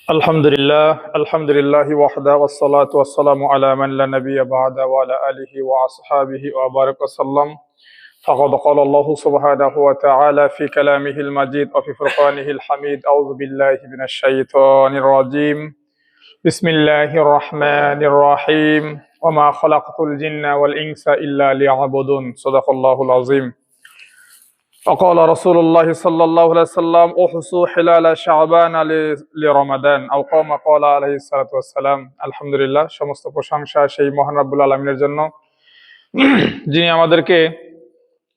আলহামদুলিল্লাহ ওয়াহদা ওয়াসসালাতু ওয়াসসালামু আলা মান লা নাবিয়্যা বা'দা ওয়া আলা আলিহি ওয়া আসহাবিহি ওয়া বারাকা সাল্লাম। ফাকাদ ক্বালা আল্লাহু সুবহানাহু ওয়া তাআলা ফি কালামিহিল মাজিদ ওয়া ফি ফুরকানিহিল হামিদ। আউযু বিল্লাহি মিনাশ শাইতানির রাজীম। বিসমিল্লাহির রাহমানির রাহিম। ওয়া মা খালাকতুল জিন্না ওয়াল ইনসা ইল্লা লিয়া'বুদুন। সাদাকাল্লাহুল আযীম। وقال رسول الله صلى الله عليه وسلم احصوا حلال شعبان لرمضان او كما قال عليه الصلاه والسلام। আলহামদুলিল্লাহ, সমস্ত প্রশংসা সেই মহান রব্বুল আলামিনের জন্য, যিনি আমাদেরকে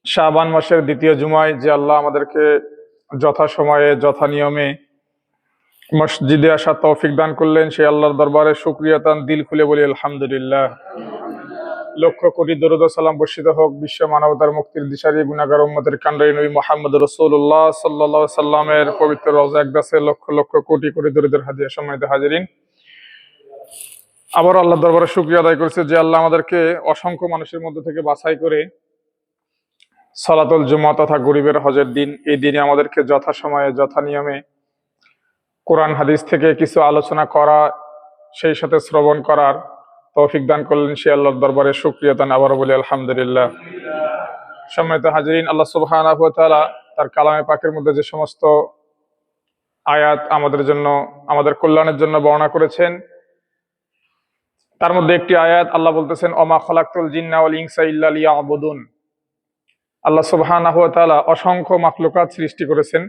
শাবান মাসের দ্বিতীয় জুমায় যে আল্লাহ আমাদেরকে যথাসময়ে যথা নিয়মে মসজিদে আসার তৌফিক দান করলেন, সেই আল্লাহর দরবারে শুকরিয়া তান দিল খুলে বলি আলহামদুলিল্লাহ। লক্ষ কোটি দরুদ ও সালাম বর্ষিত হোক বিশ্ব মানবতার মুক্তির দিশারি গুনাহগার উম্মতের কান্ডারি নবী মুহাম্মদ রাসূলুল্লাহ সাল্লাল্লাহু আলাইহি সাল্লামের পবিত্র রওজা আকদাসে লক্ষ লক্ষ কোটি কোটি দরুদের হাদিয়া। সম্মানিত হাজিরিন, আবার আল্লাহর দরবারে শুকরিয়া আদায় করছে যে আল্লাহ আমাদেরকে অসংখ্য মানুষের মধ্যে থেকে বাছাই করে সালাতুল জুমা তথা গরিবের হজের দিন, এই দিনে আমাদেরকে যথাসময়ে যথা নিয়মে কোরআন হাদিস থেকে কিছু আলোচনা করা, সেই সাথে শ্রবণ করার তৌফিক দান করলেন। সে আল্লাহর দরবারে শুকরিয়া তান আবারও বলি আলহামদুলিল্লাহ। সম্মানিত হাজিরিন, আল্লাহ সুবহানাহু ওয়া তাআলা তার কালামে পাকের মধ্যে যে সমস্ত আয়াত আমাদের জন্য, আমাদের কল্যাণের জন্য বর্ণনা করেছেন, তার মধ্যে একটি আয়াত আল্লাহ বলতেছেন ওমা খালাকতুল জিন্না ওয়াল ইনসা ইল্লা লিয়া'বুদুন। আল্লাহ সুবহানাহু ওয়া তাআলা অসংখ্য মাখলুকাত সৃষ্টি করেছেন।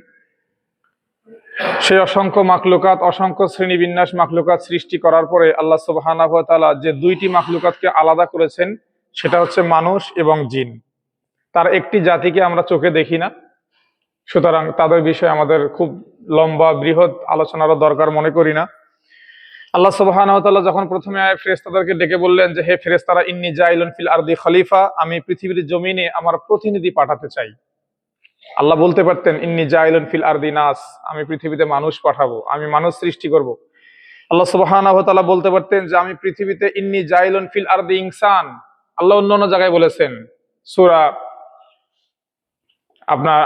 সেই অসংখ্য মাখলুকাত, অসংখ্য শ্রেণীবিন্যাস মাখলুকাত সৃষ্টি করার পরে আল্লাহ সুবহানাহু ওয়া তাআলা যে দুইটি মাখলুকাতকে আলাদা করেছেন, সেটা হচ্ছে মানুষ এবং জিন। তার একটি জাতিকে আমরা চোখে দেখি না, সুতরাং তাদের বিষয়ে আমাদের খুব লম্বা বৃহৎ আলোচনারও দরকার মনে করি না। আল্লাহ সুবহানাহু ওয়া তাআলা যখন প্রথমে ফেরেশতাদেরকে ডেকে বললেন যে হে ফেরেশতারা, ইন্নী জাইলুন ফিল আরদি খলিফা, আমি পৃথিবীর জমিনে আমার প্রতিনিধি পাঠাতে চাই। আল্লাহ বলতে পারতেন ইন্নী জাইলুন ফিল আরদি নাস, আমি পৃথিবীতে মানুষ পাঠাবো, আমি মানুষ সৃষ্টি করব। আল্লাহ সুবহানাহু ওয়া তাআলা বলতে পারতেন যে আমি পৃথিবীতে ইন্নী জাইলুন ফিল আরদি ইনসান। আল্লাহ অন্য জায়গায় বলেছেন, সূরা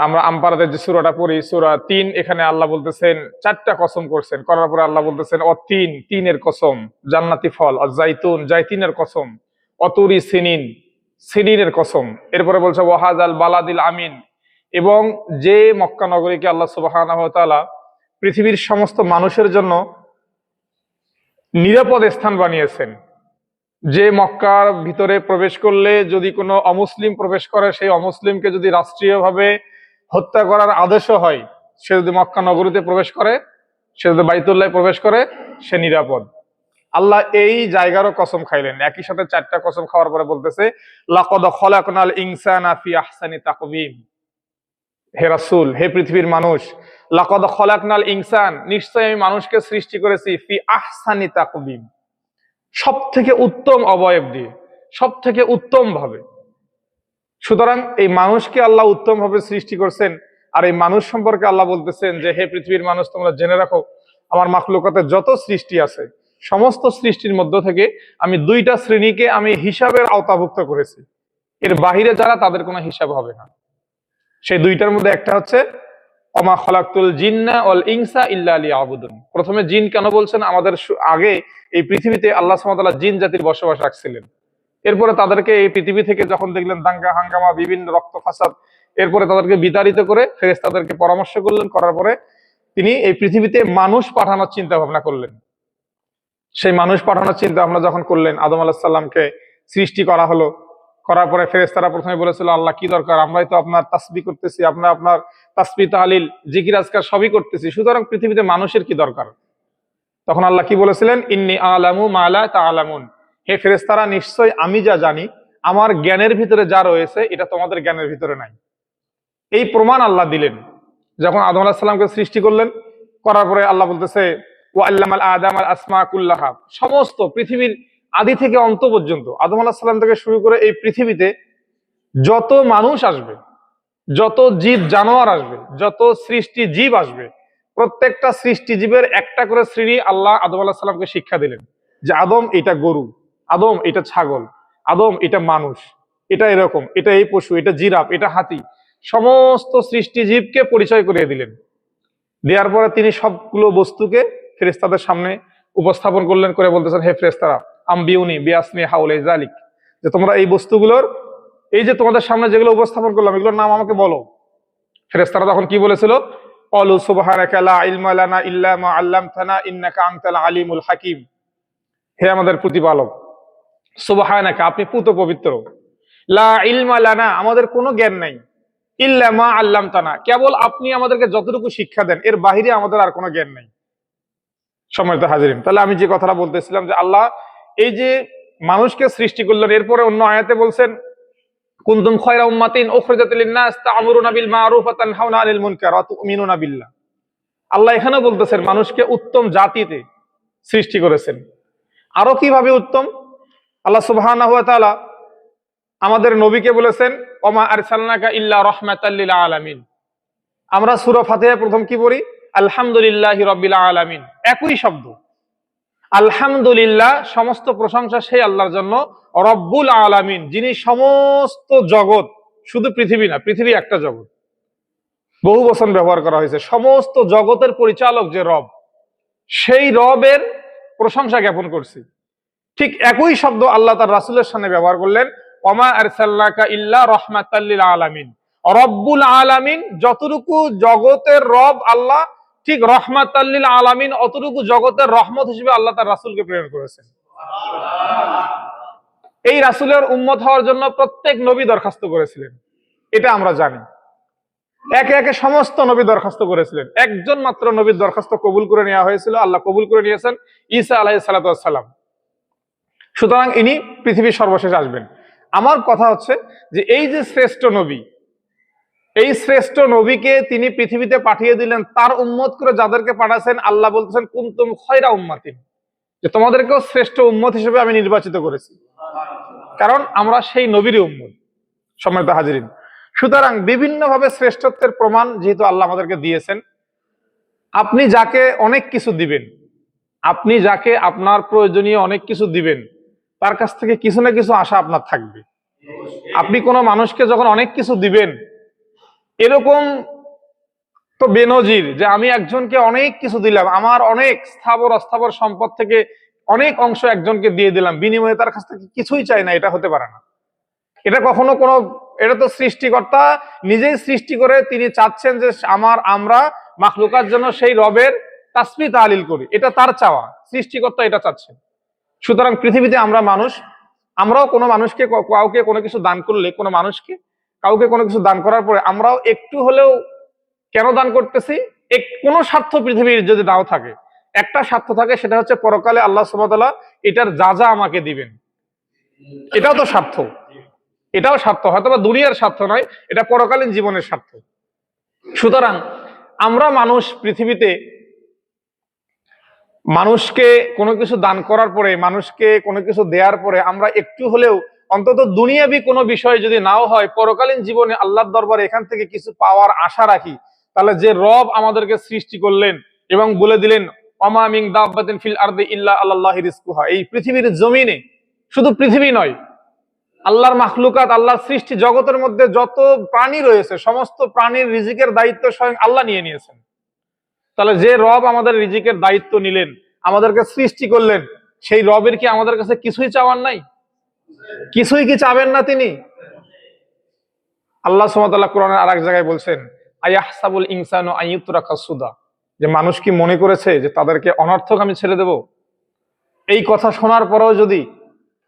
আমরা আমপারাতে যে সূরাটা পড়ি, সূরা ৩, এখানে আল্লাহ বলতেছেন চারটা কসম করছেন, করার পরে আল্লাহ বলতেছেন তিনের কসম, জান্নাতি ফল, জাইতুন, জাইতিনের কসম, অতুরি সিনিন, সিনিনের কসম। এরপরে বলছে ওয়াহাদাল বালাদিল আমিন, এবং যে মক্কা নগরীকে আল্লাহ সুবহানাহু ওয়া তাআলা পৃথিবীর সমস্ত মানুষের জন্য নিরাপদ স্থান বানিয়েছেন, যে মক্কার ভিতরে প্রবেশ করলে যদি কোনো অমুসলিম প্রবেশ করে, সেই অমুসলিমকে যদি রাষ্ট্রীয়ভাবে হত্যা করার আদেশও হয়, সে যদি মক্কা নগরীতে প্রবেশ করে, সে যদি বাইতুল্লাহে প্রবেশ করে, সে নিরাপদ। আল্লাহ এই জায়গারও কসম খাইলেন। একই সাথে চারটা কসম খাওয়ার পরে বলতেছে লাকাদ খালাকনাল ইনসানা ফি আহসানি তাকওয়িম। হে রাসূল, হে পৃথিবীর মানুষ, লাকাদ খালাকনাল ইনসান, নিশ্চয়ই আমি মানুষকে সৃষ্টি করেছি ফি আহসানি তাকওয়িম, সব থেকে উত্তম অবয়ব দিয়ে, সব থেকে উত্তম ভাবে। সুতরাং এই মানুষকে আল্লাহ উত্তম ভাবে সৃষ্টি করছেন। আর এই মানুষ সম্পর্কে আল্লাহ বলতেছেন যে হে পৃথিবীর মানুষ, তোমরা জেনে রাখো আমার মাখলুকাতে যত সৃষ্টি আছে, সমস্ত সৃষ্টির মধ্য থেকে আমি দুইটা শ্রেণীকে আমি হিসাবের আওতাভুক্ত করেছি। এর বাহিরে যারা, তাদের কোনো হিসাব হবে না। সেই দুইটার মধ্যে একটা হচ্ছে ওমা খালাকতুল জিন্না ওয়াল ইনসা ইল্লা লিয়া'বুদুন। প্রথমে জিন কেন বলছেন? আমাদের আগে এই পৃথিবীতে আল্লাহ সুবহানাহু ওয়া তাআলা জিন জাতির বসবাস রাখছিলেন। এরপরে তাদেরকে এই পৃথিবী থেকে যখন দেখলেন দাঙ্গা হাঙ্গামা, বিভিন্ন রক্ত ফাসাদ, এরপরে তাদেরকে বিতাড়িত করে ফেরেশতাদেরকে পরামর্শ করলেন, করার পরে তিনি এই পৃথিবীতে মানুষ পাঠানোর চিন্তা ভাবনা করলেন। সেই মানুষ পাঠানোর চিন্তা ভাবনা যখন করলেন, আদম আলাইহিস সালামকে সৃষ্টি করা হলো। করার পরে ফেরেশতারা প্রথমে বলেছিল আল্লাহ কি দরকার, আমরাই তো আপনার তাসবিহ করতেছি, আপনার তাসবিহ তাহলিল জিকির আজকার সবই করতেছি, সুতরাং পৃথিবীতে মানুষের কি দরকার। তখন আল্লাহ কি বলেছিলেন, ইন্নী আ'লামু মা লা তা'লামুন, হে ফেরেশতারা, নিশ্চয় আমি যা জানি, আমার জ্ঞানের ভিতরে যা রয়েছে এটা তোমাদের জ্ঞানের ভিতরে নাই। এই প্রমাণ আল্লাহ দিলেন যখন আদম আলাইহিস সালামকে সৃষ্টি করলেন। করার পরে আল্লাহ বলতেছে ওয়া আল্লামাল আদামাল আসমা কুল্লাহা, সমস্ত পৃথিবীর আদি থেকে অন্ত পর্যন্ত, আদম আলাইহিস সালাম থেকে শুরু করে এই পৃথিবীতে যত মানুষ আসবে, যত জীব জানোয়ার আসবে, যত সৃষ্টি জীব আসবে, প্রত্যেকটা সৃষ্টি জীবের একটা করে শ্রেণী আল্লাহ আদম আলাইহিস সালামকে শিক্ষা দিলেন যে আদম এটা গরু, আদম এটা ছাগল, আদম এটা মানুষ, এটা এরকম, এটা এই পশু, এটা জিরাফ, এটা হাতি। সমস্ত সৃষ্টি জীবকে পরিচয় করিয়ে দিলেন। দেওয়ার পরে তিনি সবগুলো বস্তুকে ফেরেশতাদের সামনে উপস্থাপন করলেন, করে বলতেছেন, হে ফেরেশতারা, আম্বিউনি বিআসমি হাউলাই যালিক, যে তোমরা এই বস্তুগুলোর, এই যে তোমাদের সামনে যেগুলো উপস্থাপন করলাম, এগুলোর নাম আমাকে বলো। ফেরেশতারা তখন কি বলেছিল? ক্বালু সুবহানাকা লা ইলমা লানা ইল্লা মা আল্লামতানা ইন্নাকা আনতাল আলিমুল হাকিম। হে আমাদের প্রতিপালক, সুবহানাকা, আপনি পুত পবিত্র, লা ইলমা লানা, আমাদের কোনো জ্ঞান নাই, ইল্লা মা আল্লামতানা, কেবল আপনি আমাদেরকে যতটুকু শিক্ষা দেন এর বাহিরে আমাদের আর কোনো জ্ঞান নাই। সম্মানিত হাজিরিন, তাহলে আমি যে কথাটা বলতেছিলাম যে আল্লাহ এই যে মানুষকে সৃষ্টি করলেন, এরপরে অন্য আয়াতে বলছেন, কুনতুম খায়রা উম্মাতিন উখরিজাত লিন-নাস তা'মুরুনা বিল মা'রুফ ওয়া তানহাউনা আনিল মুনকার ওয়া তু'মিনুনা বিল্লাহ। আল্লাহ এখানেও বলতেছেন মানুষকে উত্তম জাতিতে সৃষ্টি করেছেন। আরো কিভাবে উত্তম? আল্লাহ সুবহানাহু ওয়া তাআলা আমাদের নবীকে বলেছেন, ওমা আরসালনাকা ইল্লা রাহমাতাল লিল আলামিন। আমরা সূরা ফাতিহা প্রথম কি পড়ি? আলহামদুলিল্লাহি রাব্বিল আলামিন। একই শব্দ, আলহামদুলিল্লাহ, সমস্ত প্রশংসা সেই আল্লাহর জন্য, রব্বুল আলামিন, যিনি সমস্ত জগৎ, শুধু পৃথিবী না, পৃথিবী একটা জগৎ, বহু বচন ব্যবহার করা হয়েছে, সমস্ত জগতের পরিচালক যে রব, সেই রবের প্রশংসা জ্ঞাপন করছি। ঠিক একই শব্দ আল্লাহ তার রাসূলের সামনে ব্যবহার করলেন, ওমা আরসালনাকা ইল্লা রাহমাতাল লিল আলামিন। রব্বুল আলামিন, যতটুকু জগতের রব আল্লাহ, ঠিক রহমাতাল লিল আলামিন অতটুকু জগতের রহমত হিসেবে আল্লাহ তার রাসূলকে প্রেরণ করেছেন। এই রাসূলের উম্মত হওয়ার জন্য প্রত্যেক নবী দরখাস্ত করেছিলেন, এটা আমরা জানি। একে একে সমস্ত নবী দরখাস্ত করেছিলেন, একজন মাত্র নবীর দরখাস্ত কবুল করে নেওয়া হয়েছিল, আল্লাহ কবুল করে নিয়েছেন, ঈসা আলাইহিস সালাতু ওয়াস সালাম। সুতরাং ইনি পৃথিবীর সর্বশেষ আসবেন। আমার কথা হচ্ছে যে এই যে শ্রেষ্ঠ নবী, এই শ্রেষ্ঠ নবীকে তিনি পৃথিবীতে পাঠিয়ে দিলেন, তার উম্মত করে যাদেরকে পাঠাচ্ছেন, আল্লাহ বলতেছেন কুনতুম খায়রা উম্মাতিন, যে তোমাদেরকেও শ্রেষ্ঠ উম্মত হিসেবে আমি নির্বাচিত করেছি, কারণ আমরা সেই নবীরই উম্মত। সম্মানিত হাজিরিন, সুতরাং বিভিন্নভাবে শ্রেষ্ঠত্বের প্রমাণ যেহেতু আল্লাহ আমাদেরকে দিয়েছেন, আপনি যাকে অনেক কিছু দিবেন, আপনি যাকে আপনার প্রয়োজনীয় অনেক কিছু দিবেন, তার কাছ থেকে কিছু না কিছু আশা আপনার থাকবে। আপনি কোনো মানুষকে যখন অনেক কিছু দিবেন, এরকম তো বেনজির যে আমি একজনকে অনেক কিছু দিলাম, আমার অনেক স্থাবর অস্থাবর সম্পদ থেকে অনেক অংশ একজনকে দিয়ে দিলাম, বিনিময়ে তার কাছ থেকে কিছুই চাই না, এটা হতে পারে না। এটা কখনো কোনো, এটা তো সৃষ্টিকর্তা নিজেই সৃষ্টি করে তিনি চাচ্ছেন যে আমরা মাখলুকার জন্য সেই রবের তাসবিহ তাহলিল করি, এটা তার চাওয়া, সৃষ্টিকর্তা এটা চাচ্ছেন। সুতরাং পৃথিবীতে আমরা মানুষ, আমরাও কোনো মানুষকে, কাউকে কোনো কিছু দান করলে, কোনো মানুষকে কাউকে কোনো কিছু দান করার পরে আমরাও একটু হলেও কেন দান করতেছি? কোনো স্বার্থ পৃথিবীর যদি নাও থাকে, একটা স্বার্থ থাকে, সেটা হচ্ছে পরকালে আল্লাহ সুবহানাহু ওয়া তাআলা এটার যা আমাকে দিবেন। এটাও তো স্বার্থ, এটাও স্বার্থ, হয়তো বা দুনিয়ার স্বার্থ নয়, এটা পরকালীন জীবনের স্বার্থ। সুতরাং আমরা মানুষ পৃথিবীতে মানুষকে কোনো কিছু দান করার পরে, মানুষকে কোনো কিছু দেওয়ার পরে আমরা একটু হলেও অন্তত দুনিয়াবি কোনো বিষয় যদি নাও হয়, পরকালীন জীবনে আল্লাহর দরবারে এখান থেকে কিছু পাওয়ার আশা রাখি, তাহলে যে রব আমাদেরকে সৃষ্টি করলেন এবং বলে দিলেন ওমা মিন দাব্বাতিন ফিল আরদি ইল্লা আলাল্লাহি রিজকুহা, এই পৃথিবীর জমিনে, শুধু পৃথিবী নয়, আল্লাহর মাখলুকাত, আল্লাহর সৃষ্টি জগতের মধ্যে যত প্রাণী রয়েছে, সমস্ত প্রাণীর রিজিকের দায়িত্ব স্বয়ং আল্লাহ নিয়ে নিয়েছেন। তাহলে যে রব আমাদের রিজিকের দায়িত্ব নিলেন, আমাদেরকে সৃষ্টি করলেন, সেই রবের কি আমাদের কাছে কিছুই চাওয়ার নাই? কিছুই কি চাবেন না তিনি? আল্লাহ সুবহানাহু ওয়া তাআলা কোরআনের আরেক জায়গায় বলছেন, আয়াহসাবুল ইনসানু আইয়ুতরাকা সুদা, যে মানুষ কি মনে করেছে যে তাদেরকে অনর্থক আমি ছেড়ে দেব? এই কথা শোনার পরেও যদি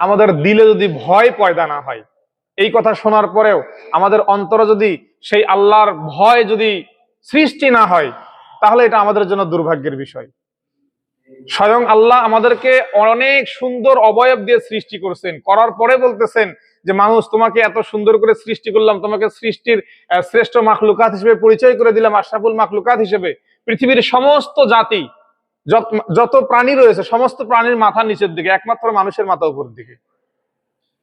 আমাদের দিলে যদি ভয় পয়দা না হয়, এই কথা শোনার পরেও আমাদের অন্তরে যদি সেই আল্লাহর ভয় যদি সৃষ্টি না হয়, তাহলে এটা আমাদের জন্য দুর্ভাগ্যের বিষয়। স্বয়ং আল্লাহ আমাদেরকে অনেক সুন্দর অবয়ব দিয়ে সৃষ্টি করছেন, করার পরে বলতেছেন যে মানুষ, তোমাকে এত সুন্দর করে সৃষ্টি করলাম, তোমাকে সৃষ্টির শ্রেষ্ঠ মাখলুকাত হিসেবে পরিচয় করে দিলাম, আশরাফুল মাখলুকাত হিসেবে। পৃথিবীর সমস্ত জাতি, যত প্রাণী রয়েছে, সমস্ত প্রাণীর মাথা নিচের দিকে, একমাত্র মানুষের মাথা উপরের দিকে।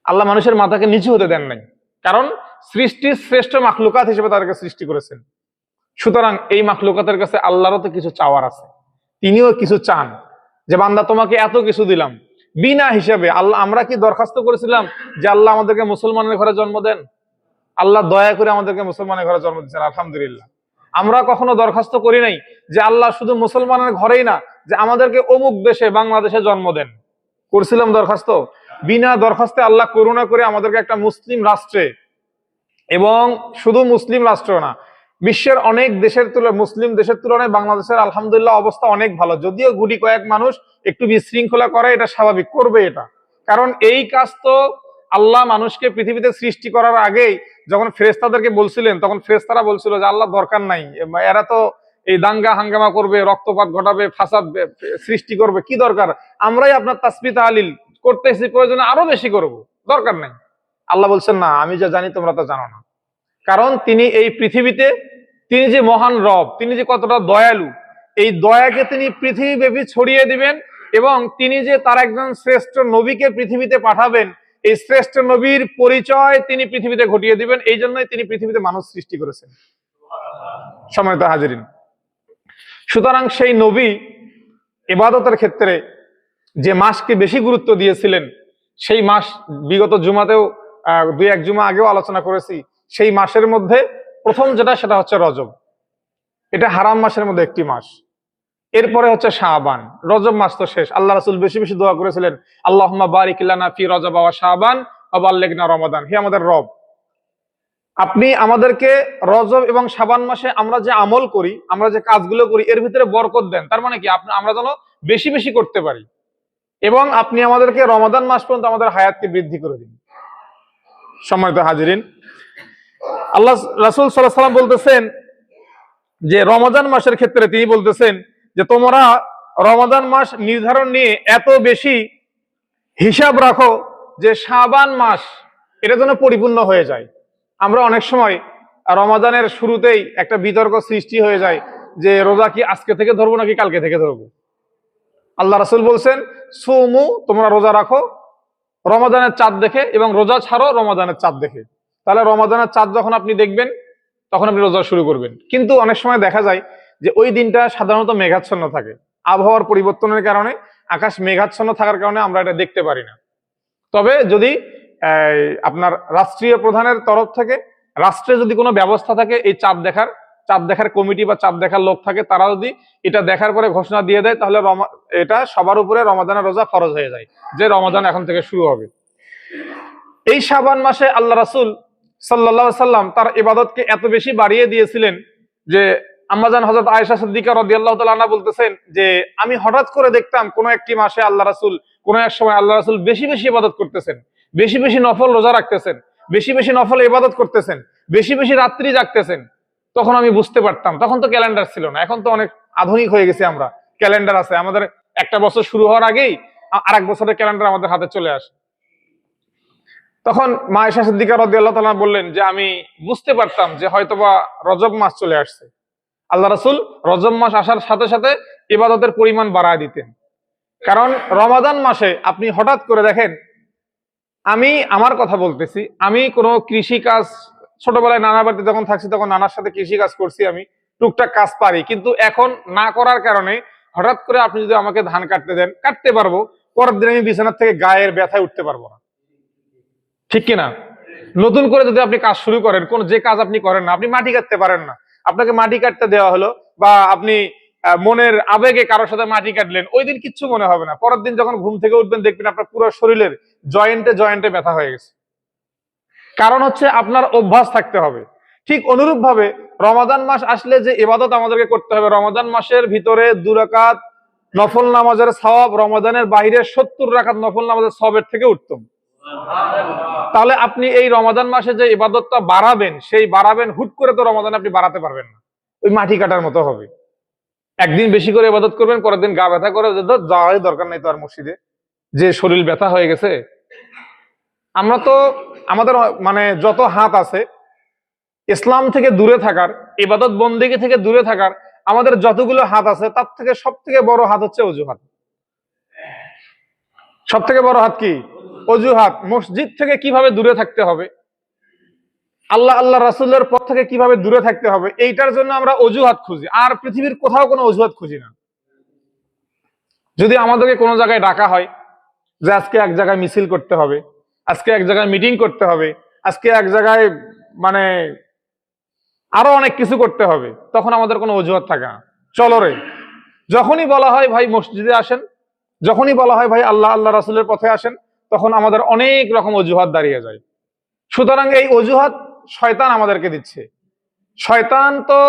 আল্লাহ মানুষের মাথাকে নিচু হতে দেন নাই, কারণ সৃষ্টির শ্রেষ্ঠ মাখলুকাত হিসেবে তাদেরকে সৃষ্টি করেছেন। সুতরাং এই মাখলুকাতের কাছে আল্লাহরও তো কিছু চাওয়ার আছে, তিনিও কিছু চান যে বান্দা তোমাকে এত কিছু দিলাম বিনা হিসাবে। আল্লাহ, আমরা কি দরখাস্ত করেছিলাম যে আল্লাহ আমাদেরকে মুসলমানের ঘরে জন্ম দেন? আল্লাহ দয়া করে আমাদেরকে মুসলমানের ঘরে জন্ম দিচ্ছেন, আলহামদুলিল্লাহ। আমরা কখনো দরখাস্ত করি নাই যে আল্লাহ শুধু মুসলমানের ঘরেই না, যে আমাদেরকে অমুক দেশে বাংলাদেশে জন্ম দেন, করছিলাম দরখাস্ত? বিনা দরখাস্তে আল্লাহ করুণা করে আমাদেরকে একটা মুসলিম রাষ্ট্রে, এবং শুধু মুসলিম রাষ্ট্র না, বিশ্বের অনেক দেশের তুলনায়, মুসলিম দেশের তুলনায় বাংলাদেশের আলহামদুলিল্লাহ অবস্থা অনেক ভালো। যদিও গুটি কয়েক মানুষ একটু বিশৃঙ্খলা করে, এটা স্বাভাবিক, করবে এটা, কারণ এই কাজ তো আল্লাহ মানুষকে পৃথিবীতে সৃষ্টি করার আগেই যখন ফেরেশতাদেরকে বলছিলেন, তখন ফেরেশতারা বলছিল যে আল্লাহ দরকার নাই, এরা তো এই দাঙ্গা হাঙ্গামা করবে, রক্তপাত ঘটাবে, ফাসাদ সৃষ্টি করবে, কি দরকার, আমরাই আপনার তাসবিহ তাহলিল করতেছি, প্রয়োজনে আরো বেশি করব, দরকার নাই। আল্লাহ বলছেন না, আমি যা জানি তোমরা তা জানো না। কারণ তিনি এই পৃথিবীতে, তিনি যে মহান রব, তিনি যে কতটা দয়ালু, এই দয়াকে তিনি পৃথিবীব্যাপী ছড়িয়ে দিবেন, এবং তিনি যে তার একজন শ্রেষ্ঠ নবীকে পৃথিবীতে পাঠাবেন, এই শ্রেষ্ঠ নবীর পরিচয় তিনি পৃথিবীতে ঘটিয়ে দিবেন, এই জন্যই তিনি পৃথিবীতে মানুষ সৃষ্টি করেছেন। সম্মানিত হাজিরিন, সুতরাং সেই নবী ইবাদতের ক্ষেত্রে যে মাসকে বেশি গুরুত্ব দিয়েছিলেন, সেই মাস বিগত জুমাতেও দুই এক জুমা আগেও আলোচনা করেছি। সেই মাসের মধ্যে প্রথম যেটা, সেটা হচ্ছে রজব। এটা হারাম মাসের মধ্যে একটি মাস। এরপরে হচ্ছে শাবান। রজব মাস তো শেষ, আল্লাহ রাসূল বেশি বেশি দোয়া করেছিলেন, আল্লাহুম্মা বারিক লানা ফি রজব ওয়া শাবান ওয়া বাল্লিগনা রমাদান। হে আমাদের রব, আপনি আমাদেরকে রজব এবং শাবান মাসে আমরা যে আমল করি, আমরা যে কাজগুলো করি, এর ভিতরে বরকত দেন। তার মানে কি, আমরা যেন বেশি বেশি করতে পারি, এবং আপনি আমাদেরকে রমাদান মাস পর্যন্ত আমাদের হায়াতকে বৃদ্ধি করে দিন। সম্মানিত হাজিরিন, আল্লাহ রাসূল সাল্লাল্লাহু আলাইহি ওয়াসাল্লাম বলতেছেন যে রমাদান মাসের ক্ষেত্রে তিনি বলতেছেন যে তোমরা রমাদান মাস নির্ধারণ নিয়ে এত বেশি হিসাব রাখো যে শাবান মাস এটা যেন পরিপূর্ণ হয়ে যায়। আমরা অনেক সময় রমাদানের শুরুতেই একটা বিতর্ক সৃষ্টি হয়ে যায় যে রোজা কি আজকে থেকে ধরবো নাকি কালকে থেকে ধরবো। আল্লাহ রাসূল বলছেন সুমু, তোমরা রোজা রাখো রমাদানের চাঁদ দেখে, এবং রোজা ছাড়ো রমাদানের চাঁদ দেখে। তাহলে রমাদানের চাঁদ যখন আপনি দেখবেন তখন আপনি রোজা শুরু করবেন। কিন্তু অনেক সময় দেখা যায় যে ওই দিনটা সাধারণত মেঘাচ্ছন্ন থাকে, আবহাওয়ার পরিবর্তনের কারণে, আকাশ মেঘাচ্ছন্ন থাকার কারণে আমরা এটা দেখতে পারি না। তবে যদি আপনার রাষ্ট্রীয় প্রধানের তরফ থেকে, রাষ্ট্রে যদি কোনো ব্যবস্থা থাকে এই চাঁদ দেখার কমিটি বা চাঁদ দেখার লোক থাকে, তারা যদি এটা দেখার পরে ঘোষণা দিয়ে দেয়, তাহলে এটা সবার উপরে রমাদানের রোজা ফরজ হয়ে যায়, যে রমাদান এখন থেকে শুরু হবে। এই শাবান মাসে আল্লাহ রাসূল সাল্লাল্লাহু আলাইহি সাল্লাম তার ইবাদতকে এত বেশি বাড়িয়ে দিয়েছিলেন যে আম্মাজান হযরত আয়েশা সিদ্দিকা রাদিয়াল্লাহু তাআলা আনহা বলতেছেন যে আমি হঠাৎ করে দেখতাম কোন একটি মাসে আল্লাহ রাসূল, কোন এক সময় আল্লাহ রাসূল বেশি বেশি ইবাদত করতেছেন, বেশি বেশি নফল রোজা রাখতেছেন, বেশি বেশি নফল ইবাদত করতেছেন, বেশি বেশি রাত্রি জাগতেছেন। তখন আমি বুঝতে পারতাম, তখন তো ক্যালেন্ডার ছিল না, এখন তো অনেক আধুনিক হয়ে গেছে, আমরা ক্যালেন্ডার আছে, আমাদের একটা বছর শুরু হওয়ার আগেই আরেক বছরের ক্যালেন্ডার আমাদের হাতে চলে আসে। তখন মা আয়েশা সিদ্দিকা রাদিয়াল্লাহু তাআলা বললেন যে আমি বুঝতে পারতাম যে হয়তোবা রজব মাস চলে আসছে। আল্লাহ রাসূল রজব মাস আসার সাথে সাথে ইবাদতের পরিমাণ বাড়ায় দিতেন। কারণ রমাদান মাসে আপনি হঠাৎ করে দেখেন, আমি আমার কথা বলতেছি, আমি কোনো কৃষি কাজ, ছোটবেলায় নানার বাড়িতে যখন থাকছি তখন নানার সাথে কৃষি কাজ করছি, আমি টুকটাক কাজ পারি, কিন্তু এখন না করার কারণে হঠাৎ করে আপনি যদি আমাকে ধান কাটতে দেন, কাটতে পারবো, পরের দিন আমি বিছানার থেকে গায়ের ব্যথায় উঠতে পারবো না, ঠিক কিনা? নতুন করে যদি আপনি কাজ শুরু করেন, কোন যে কাজ আপনি করেন না, আপনি মাটি কাটতে পারেন না, আপনাকে মাটি কাটতে দেওয়া হলো, বা আপনি মনের আবেগে কারোর সাথে মাটি কাটলেন, ওই দিন কিচ্ছু মনে হবে না, পরের দিন যখন ঘুম থেকে উঠবেন দেখবেন আপনার পুরো শরীরের জয়েন্টে জয়েন্টে ব্যথা হয়ে গেছে। কারণ হচ্ছে আপনার অভ্যাস থাকতে হবে। ঠিক অনুরূপ ভাবে রমাদান মাস আসলে যে ইবাদত আমাদেরকে করতে হবে, রমাদান মাসের ভিতরে 2 রাকাত নফল নামাজের সওয়াব রমাদানের বাইরে 70 রাকাত নফল নামাজের সওয়াবের থেকে উত্তম। তাহলে আপনি এই রমাদান মাসে যে ইবাদতটা বাড়াবেন, সেই বাড়াবেন হুট করে তো রমাদান আপনি বাড়াতে পারবেন না, ওই মাটি কাটার মতো হবে। একদিন বেশি করে ইবাদত করবেন, পরের দিন গা ব্যথা করে যাওয়ারই দরকার নেই তো আর মসজিদে, যে শরীর ব্যথা হয়ে গেছে। আমরা তো আমাদের মানে যত হাত আছে ইসলাম থেকে দূরে থাকার, ইবাদত বন্দেগী থেকে দূরে থাকার, আমাদের যতগুলো হাত আছে তার থেকে সব থেকে বড় হাত হচ্ছে অজুহাত। সব থেকে বড় হাত কি? অজুহাত। মসজিদ থেকে কিভাবে দূরে থাকতে হবে, আল্লাহ রাসূলের পথ থেকে কিভাবে দূরে থাকতে হবে, এইটার জন্য আমরা অজুহাত খুঁজি, আর পৃথিবীর কোথাও কোনো অজুহাত খুঁজি না। যদি আমাদেরকে কোনো জায়গায় ডাকা হয় যে আজকে এক জায়গায় মিছিল করতে হবে, আজকে এক জায়গায় মিটিং করতে হবে, আজকে এক জায়গায় মানে আরো অনেক কিছু করতে হবে, তখন আমাদের কোনো অজুহাত থাকে না, চলো রে। যখনই বলা হয় ভাই মসজিদে আসেন, যখনই বলা হয় ভাই আল্লাহ আল্লাহ রাসূলের পথে আসেন, তখন আমাদের অনেক রকম অজুহাত দাঁড়িয়ে যায়। সুতরাং এই অজুহাত শয়তান আমাদেরকে দিচ্ছে। শয়তান তো,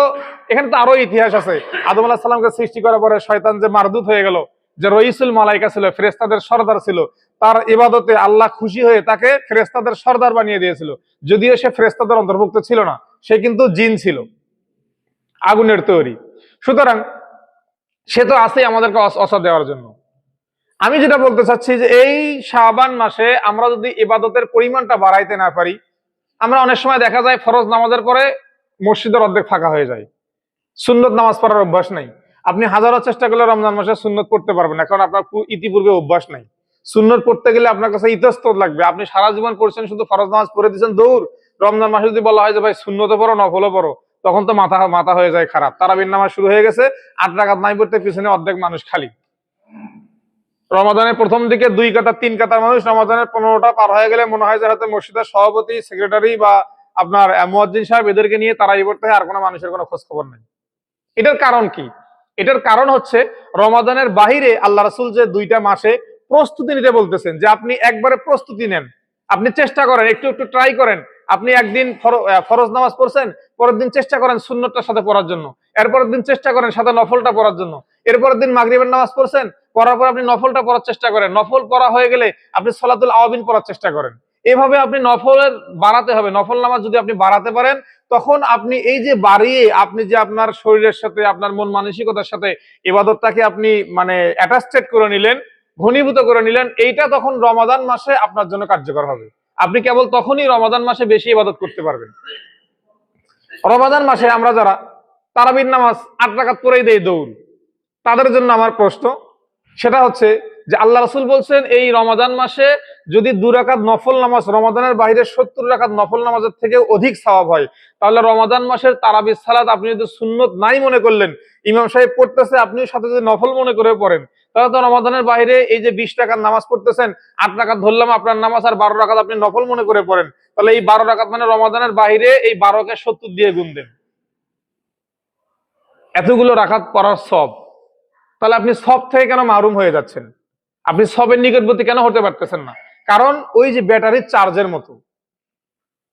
এখানে তো আরো ইতিহাস আছে। আদম আলাইহিস সালামকে সৃষ্টি করার পরে শয়তান যে মারদুত হয়ে গেল, যে রইসুল মালাইকা ছিল, ফেরেশতাদের সর্দার ছিল, তার ইবাদতে আল্লাহ খুশি হয়ে তাকে ফেরেশতাদের সর্দার বানিয়ে দিয়েছিল। যদিও সে ফেরেশতাদের অন্তর্ভুক্ত ছিল না, সে কিন্তু জিন ছিল, আগুনের তৈরি। সুতরাং সে তো আছেই আমাদেরকে অসা দেওয়ার জন্য। আমি যেটা বলতে চাচ্ছি যে এই শাবান মাসে আমরা যদি ইবাদতের পরিমাণটা বাড়াইতে না পারি, আমরা অনেক সময় দেখা যায় ফরজ নামাজের পরে মসজিদের অর্ধেক ফাঁকা হয়ে যায়, সুন্নত নামাজ পড়ার অভ্যাস নাই। আপনি হাজারো চেষ্টা করলে রমজান মাসে সুন্নত পড়তে পারবেন না, কারণ আপনার ইতিপূর্বে অভ্যাস নাই। সুন্নত পড়তে গেলে আপনার কাছে ইতস্তত লাগবে। আপনি সারা জীবন পড়ছেন, শুধু ফরজ নামাজ পড়ে দিচ্ছেন দৌড়। রমজান মাসে যদি বলা হয় যে ভাই সুন্নতে পড়ো নফলও পড়ো, তখন তো মাথা মাথা হয়ে যায় খারাপ। তারাবির নামাজ শুরু হয়ে গেছে, 8 রাকাত নাই পড়তে পিছনে অর্ধেক মানুষ খালি। রমাদানের প্রথম দিকে 2 কাতার 3 কাতার মানুষ, রমাদানের 15টা পার হয়ে গেলে মনে হয় যে হয়তো মসজিদের সভাপতি, সেক্রেটারি বা আপনার মুয়াজ্জিন সাহেব এদেরকে নিয়ে তারাই পড়তে হয়, আর কোনো মানুষের কোনো খোঁজ খবর নেই। এটার কারণ কি? এটার কারণ হচ্ছে রমাদানের বাহিরে আল্লাহ রাসূল যে 2টা মাসে প্রস্তুতি নিতে বলতেছেন, যে আপনি একবারে প্রস্তুতি নেন, আপনি চেষ্টা করেন, একটু একটু ট্রাই করেন। আপনি একদিন ফরজ নামাজ পড়ছেন, পরের দিন চেষ্টা করেন সুন্নতটার সাথে পড়ার জন্য, এরপরের দিন চেষ্টা করেন সাথে নফলটা পড়ার জন্য, এরপরের দিন মাগরিবের নামাজ পড়ছেন, পড়ার পর আপনি নফলটা পড়ার চেষ্টা করেন, নফল পড়া হয়ে গেলে আপনি সলাতুল আওয়াবিন পড়ার চেষ্টা করেন। এভাবে আপনি নফলের বাড়াতে হবে। নফল নামাজ যদি আপনি বাড়াতে পারেন, তখন আপনি এই যে বাড়িয়ে আপনি যে আপনার শরীরের সাথে, আপনার মন মানসিকতার সাথে ইবাদতটাকে আপনি মানে অ্যাটাচড করে নিলেন, ঘনীভূত করে নিলেন, এইটা তখন রমাদান মাসে আপনার জন্য কার্যকর হবে। আপনি কেবল তখনই রমাদান মাসে বেশি ইবাদত করতে পারবেন। রমাদান মাসে আমরা যারা তারাবির নামাজ 8 রাকাত পড়েই দেই দৌড়, তাদের জন্য আমার প্রশ্ন সেটা হচ্ছে যে আল্লাহ রাসূল বলছেন এই রমাদান মাসে যদি 2 রাকাত নফল নামাজ রমাদানের বাইরে 70 রাকাত নফল নামাজের থেকে অধিক সওয়াব হয়, তাহলে রমাদান মাসের তারাবির সালাত আপনি যদি সুন্নত নাই মনে করলেন, ইমাম সাহেব পড়তেছে, আপনিও সাথে যদি নফল মনে করে পড়েন, তাহলে তো রমাদানের বাইরে এই যে 20 রাকাত নামাজ পড়তেছেন, 8 রাকাত ধরলাম আপনার নামাজ, আর 12 রাকাত আপনি নফল মনে করে পড়েন, তাহলে এই 12 রাকাত মানে রমাদানের বাইরে এই 12কে 70 দিয়ে গুণ দেন, এতগুলো রাকাত পড়ার সওয়াব। তাহলে আপনি সব থেকে কেন মাহরুম হয়ে যাচ্ছেন? আপনি সবের নিকটবর্তী কেন হতে পারতেছেন না? কারণ ওই যে ব্যাটারির চার্জের মতো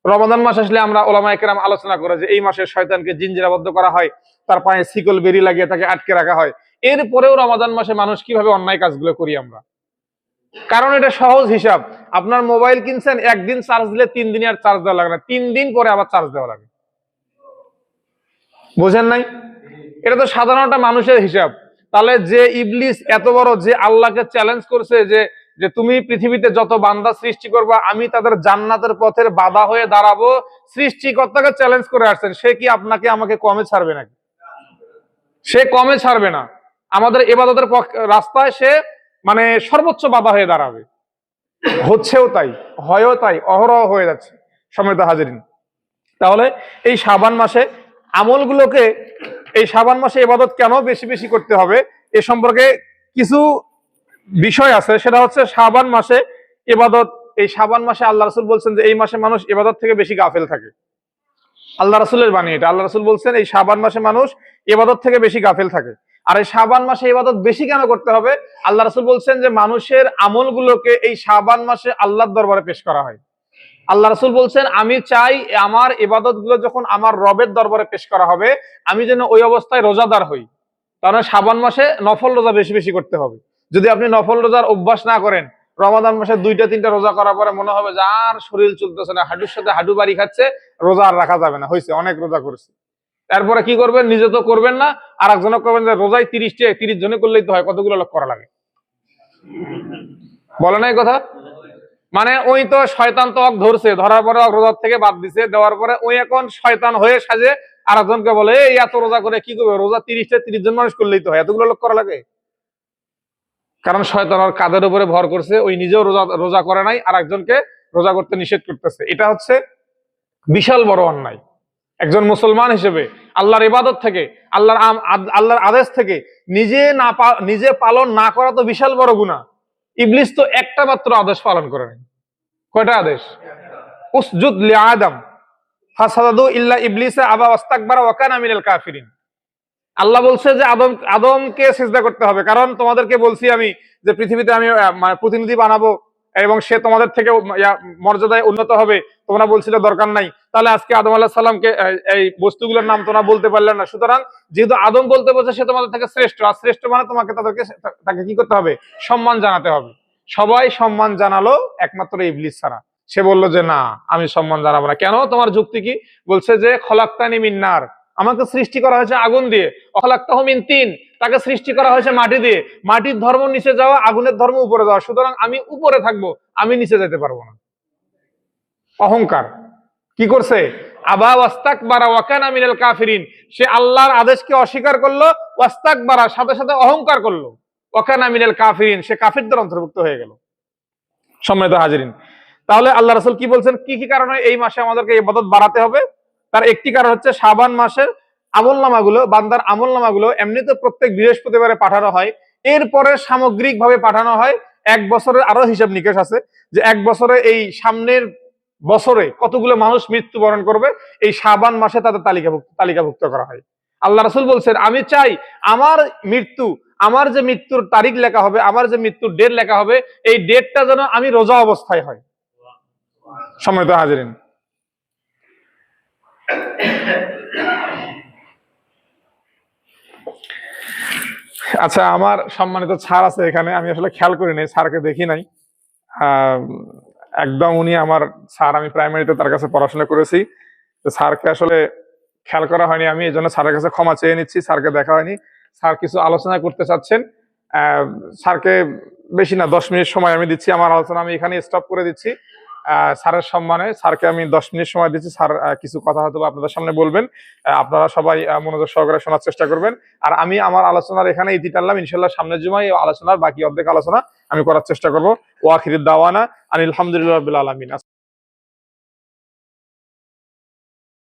রমাদান মাস আসলে আমরা ওলামায়ে কেরাম আলোচনা করে যে এই মাসে শয়তানকে জিনজিরাবদ্ধ করা হয়, তার পায়ে শিকল বেরি লাগিয়ে তাকে আটকে রাখা হয়। এরপরেও রমাদান মাসে মানুষ কিভাবে অন্যায় কাজগুলো করি আমরা? কারণ এটা সহজ হিসাব। আপনার মোবাইল কিনছেন, একদিন চার্জ দিলে 3 দিন আর চার্জ দেওয়া লাগে না, 3 দিন পরে আবার চার্জ দেওয়া লাগে। বোঝেন নাই? এটা তো সাধারণ একটা মানুষের হিসাব। তাহলে যে ইবলিস এত বড়, যে আল্লাহকে চ্যালেঞ্জ করছে যে যে তুমি পৃথিবীতে যত বান্দা সৃষ্টি করবা আমি তাদের জান্নাতের পথের বাধা হয়ে দাঁড়াবো, সৃষ্টিকর্তাকে চ্যালেঞ্জ করে আসছেন, সে কি আপনাকে আমাকে কমে ছাড়বে নাকি? সে কমে ছাড়বে না। আমাদের ইবাদতের রাস্তায় সে মানে সর্বোচ্চ বাধা হয়ে দাঁড়াবে। হচ্ছেও তাই, হয়ও তাই, অহরহ হয়ে যাচ্ছে। সম্মানিত হাজিরিন, তাহলে এই শাবান মাসে আমলগুলোকে, এই শাবান মাসে ইবাদত কেন বেশি বেশি করতে হবে এ সম্পর্কে কিছু বিষয় আছে। সেটা হচ্ছে শাবান মাসে ইবাদত, এই শাবান মাসে আল্লাহ রাসূল বলছেন যে এই মাসে মানুষ ইবাদত থেকে বেশি গাফেল থাকে। আল্লাহ রাসূলের বাণী এটা। আল্লাহ রাসূল বলছেন এই শাবান মাসে মানুষ ইবাদত থেকে বেশি গাফেল থাকে। আর এই শাবান মাসে ইবাদত বেশি কেন করতে হবে? আল্লাহ রাসূল বলছেন যে মানুষের আমলগুলোকে এই শাবান মাসে আল্লাহর দরবারে পেশ করা হয়। আল্লাহ রাসূল বলছেন আমি চাই আমার ইবাদত গুলো যখন আমার রবের দরবারে পেশ করা হবে, আমি যেন ওই অবস্থায় রোজাদার হই। কারণ শাবান মাসে নফল রোজা বেশি বেশি করতে হবে। যদি আপনি নফল রোজার অভ্যাস না করেন, রমাদান মাসে 2টা 3টা রোজা করার পরে মনে হবে যে আর শরীর চলতেছে না, হাঁটুর সাথে হাঁটু বাড়ি খাচ্ছে, রোজা আর রাখা যাবে না, হয়েছে অনেক রোজা করেছে। তারপরে কি করবেন? নিজে তো করবেন না, আর একজনও করবেন যে রোজায় 30 জনে করলেই তো হয়, কতগুলো লোক করা লাগে? বলে নাই কথা? মানে ওই তো শয়তান তো ধরছে, ধরার পরে রোজার থেকে বাদ দিছে, দেওয়ার পরে ওই এখন শয়তান হয়ে সাজে আর একজনকে বলে এই এত রোজা করে কি করবে, রোজা 30 জন মানুষ করলেই তো হয়, এতগুলো লোক করা লাগে? কারণ শয়তান ওর কাদের উপরে ভর করছে, ওই নিজেও রোজা রোজা করে নাই, আর একজনকে রোজা করতে নিষেধ করতেছে। এটা হচ্ছে বিশাল বড় অন্যায়। একজন মুসলমান হিসেবে আল্লাহর ইবাদত থেকে, আল্লাহর আদেশ থেকে নিজে পালন না করা তো বিশাল বড় গুনাহ। ইবলিস তো একটা মাত্র আদেশ পালন করে নাই। কয়টা আদেশ? উসজুদ লিআদম ফাসাদাদু ইল্লা ইবলিসা আবা ওয়াস্তাকবারা ওয়া কানা মিনাল কাফিরিন। আল্লাহ বলছে যে আদমকে সিজদা করতে হবে, কারণ তোমাদেরকে বলছি আমি যে পৃথিবীতে আমি মানে প্রতিনিধি বানাবো এবং সে তোমাদের থেকে মর্যাদায় উন্নত হবে। তোমরা বলছিলে দরকার নাই, তাহলে আজকে আদম আলাইহিস সালামকে এই বস্তুগুলোর নাম তোমরা বলতে পারলে না। সুতরাং যেহেতু আদম বলতে বলছে সে তোমাদের থেকে শ্রেষ্ঠ, আর শ্রেষ্ঠ মানে তোমাকে তাকে কি করতে হবে? সম্মান জানাতে হবে। সবাই সম্মান জানালো একমাত্র ইবলিস ছাড়া। সে বলল যে না, আমি সম্মান জানাবো না। কেন? তোমার যুক্তি কি? বলছে যে খলাক্তানি মিন নার, আমাকে সৃষ্টি করা হয়েছে আগুন দিয়ে, অখলাক্তাহু মিন তিন, তাকে সৃষ্টি করা হয়েছে মাটি দিয়ে। মাটির ধর্ম নিচে যাওয়া, আগুনের ধর্ম উপরে যাওয়া, সুতরাং আমি উপরে থাকবো, আমি নিচে যেতে পারবো না। অহংকার কি করছে? আবা ওয়াস্তাকবারা ওয়া কানা মিনাল কাফিরিন, সে আল্লাহর আদেশকে অস্বীকার করলো, ওয়াস্তাকবারা সাথে সাথে অহংকার করলো, ওয়া কানা মিনাল কাফিরিন, সে কাফিরদের অন্তর্ভুক্ত হয়ে গেল। সম্মানিত হাজিরিন, তাহলে আল্লাহ রাসূল কি বলছেন, কি কি কারণে এই মাসে আমাদেরকে ইবাদত বাড়াতে হবে? তার একটি কারণ হচ্ছে শাবান মাসের আমলনামাগুলো, বান্দার আমলনামাগুলো এমনিতে প্রত্যেক বৃহস্পতিবারে পাঠানো হয়, এরপরে সামগ্রিকভাবে পাঠানো হয়। এক বছরের আরো হিসাব নিকেশ আছে যে এক বছরে এই সামনের বছরে কতগুলো মানুষ মৃত্যুবরণ করবে, এই শাবান মাসে তাদের তালিকাভুক্ত করা হয়। আল্লাহ রাসূল বলছেন, আমি চাই আমার যে মৃত্যুর তারিখ লেখা হবে, আমার যে মৃত্যুর ডেট লেখা হবে, এই ডেটটা যেন আমি রোজা অবস্থায় হয়। সম্মানিত হাজিরিন, আচ্ছা আমার সম্মানিত স্যার আছে এখানে, আমি আসলে খেয়াল করি নাই, স্যারকে দেখি নাই। একদম উনি আমার স্যার, আমি প্রাইমারিতে তার কাছে পড়াশোনা করেছি, তো স্যারকে আসলে খেয়াল করা হয়নি। আমি এই জন্য স্যারের কাছে ক্ষমা চেয়ে নিচ্ছি, স্যারকে দেখা হয়নি। স্যার কিছু আলোচনা করতে চাচ্ছেন, স্যারকে বেশি না 10 মিনিট সময় আমি দিচ্ছি, আমার আলোচনা আমি এখানে স্টপ করে দিচ্ছি। স্যারের সম্মানে স্যারকে আমি 10 মিনিট সময় দিচ্ছি। স্যার কিছু কথা হয়তো আপনাদের সামনে বলবেন, আপনারা সবাই মনোযোগ সহকারে শোনার চেষ্টা করবেন। আর আমি আমার আলোচনার এখানে ইতি টানলাম, ইনশাল্লাহ সামনের জুমায় এই আলোচনার বাকি অর্ধেক আলোচনা আমি করার চেষ্টা করবো। ওয়া আখিরুদ দাওয়ানা আনিল হামদুলিল্লাহি রাব্বিল আলামিন।